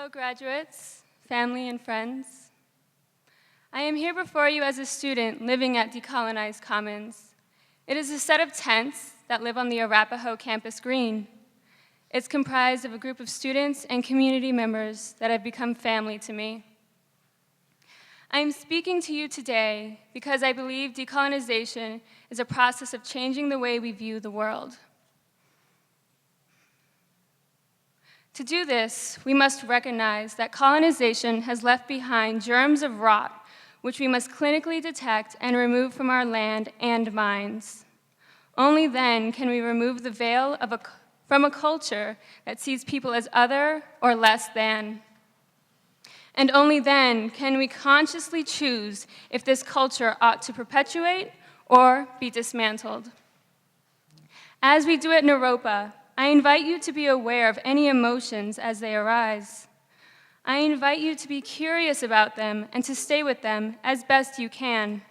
Hello, graduates, family, and friends. I am here before you as a student living at Decolonized Commons. It is a set of tents that live on the Arapahoe campus green. It's comprised of a group of students and community members that have become family to me. I am speaking to you today because I believe decolonization is a process of changing the way we view the world. To do this, we must recognize that colonization has left behind germs of rot, which we must clinically detect and remove from our land and minds. Only then can we remove the veil from a culture that sees people as other or less than. And only then can we consciously choose if this culture ought to perpetuate or be dismantled. As we do at Naropa, I invite you to be aware of any emotions as they arise. I invite you to be curious about them and to stay with them as best you can.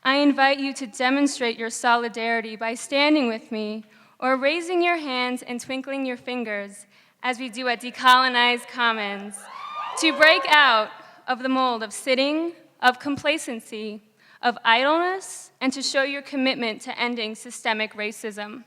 I invite you to demonstrate your solidarity by standing with me or raising your hands and twinkling your fingers as we do at Decolonized Commons to break out of the mold of sitting, of complacency, of idleness, and to show your commitment to ending systemic racism.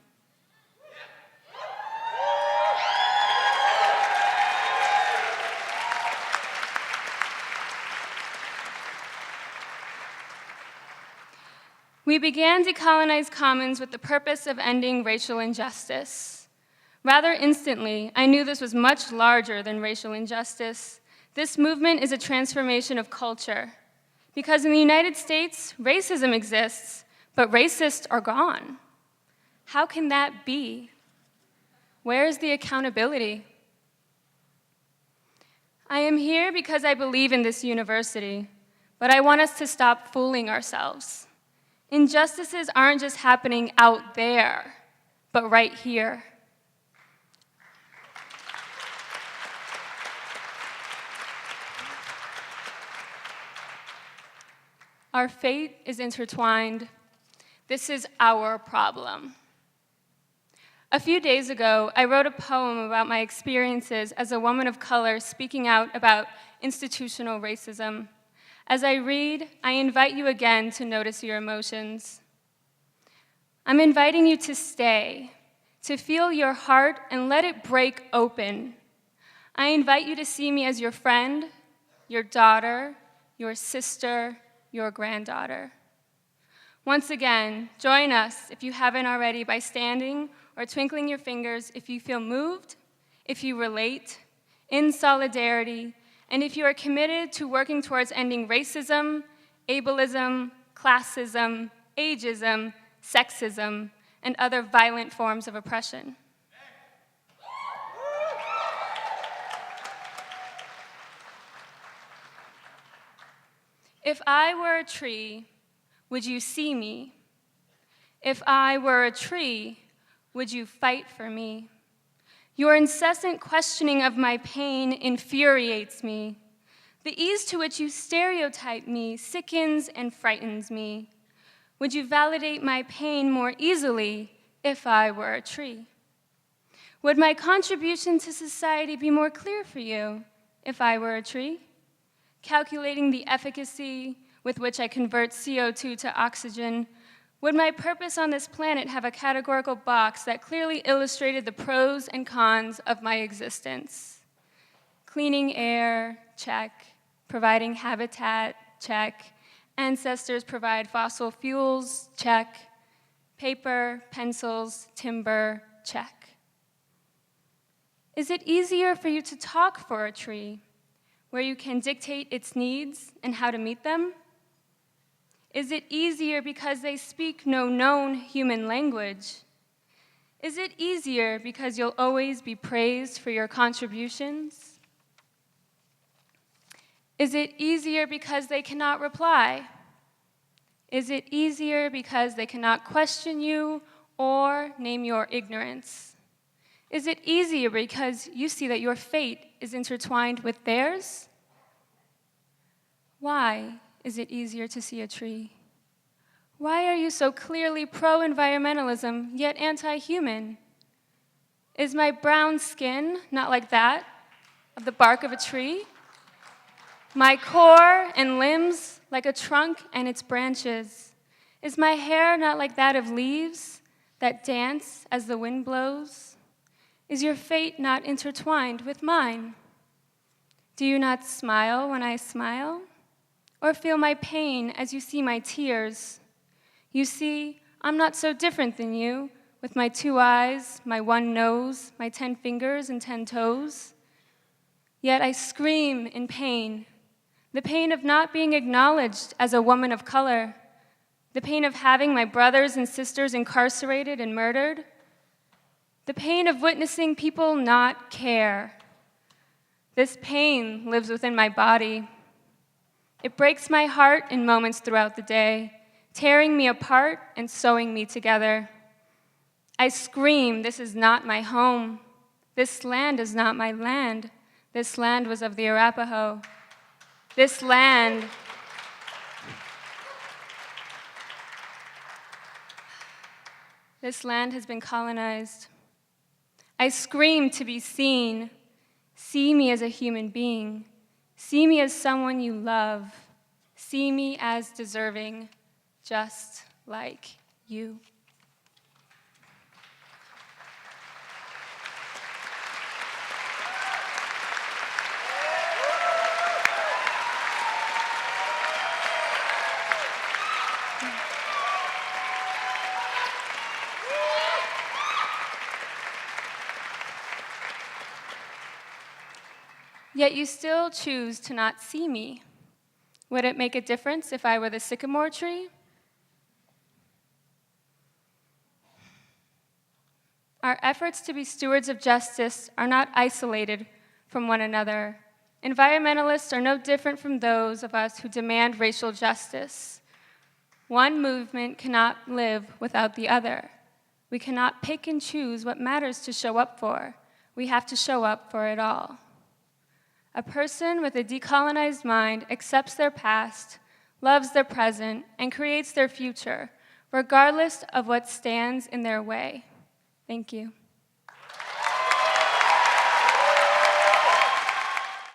We began Decolonized Commons with the purpose of ending racial injustice. Rather instantly, I knew this was much larger than racial injustice. This movement is a transformation of culture. Because in the United States, racism exists, but racists are gone. How can that be? Where is the accountability? I am here because I believe in this university, but I want us to stop fooling ourselves. Injustices aren't just happening out there, but right here. Our fate is intertwined. This is our problem. A few days ago, I wrote a poem about my experiences as a woman of color speaking out about institutional racism. As I read, I invite you again to notice your emotions. I'm inviting you to stay, to feel your heart and let it break open. I invite you to see me as your friend, your daughter, your sister, your granddaughter. Once again, join us, if you haven't already, by standing or twinkling your fingers if you feel moved, if you relate, in solidarity, and if you are committed to working towards ending racism, ableism, classism, ageism, sexism, and other violent forms of oppression. If I were a tree, would you see me? If I were a tree, would you fight for me? Your incessant questioning of my pain infuriates me. The ease to which you stereotype me sickens and frightens me. Would you validate my pain more easily if I were a tree? Would my contribution to society be more clear for you if I were a tree? Calculating the efficacy with which I convert CO2 to oxygen, would my purpose on this planet have a categorical box that clearly illustrated the pros and cons of my existence? Cleaning air, check. Providing habitat, check. Ancestors provide fossil fuels, check. Paper, pencils, timber, check. Is it easier for you to talk for a tree, where you can dictate its needs and how to meet them? Is it easier because they speak no known human language? Is it easier because you'll always be praised for your contributions? Is it easier because they cannot reply? Is it easier because they cannot question you or name your ignorance? Is it easier because you see that your fate is intertwined with theirs? Why is it easier to see a tree? Why are you so clearly pro-environmentalism, yet anti-human? Is my brown skin not like that? of the bark of a tree? My core and limbs like a trunk and its branches? Is my hair not like that of leaves that dance as the wind blows? Is your fate not intertwined with mine? Do you not smile when I smile? Or feel my pain as you see my tears? You see, I'm not so different than you, with my 2 eyes, my 1 nose, my 10 fingers and 10 toes. Yet I scream in pain, the pain of not being acknowledged as a woman of color, the pain of having my brothers and sisters incarcerated and murdered, the pain of witnessing people not care. This pain lives within my body. It breaks my heart in moments throughout the day, tearing me apart and sewing me together. I scream, this is not my home. This land is not my land. This land was of the Arapaho. This land has been colonized. I scream to be seen. See me as a human being. See me as someone you love. See me as deserving, just like you. Yet you still choose to not see me. Would it make a difference if I were the sycamore tree? Our efforts to be stewards of justice are not isolated from one another. Environmentalists are no different from those of us who demand racial justice. One movement cannot live without the other. We cannot pick and choose what matters to show up for. We have to show up for it all. A person with a decolonized mind accepts their past, loves their present, and creates their future, regardless of what stands in their way. Thank you.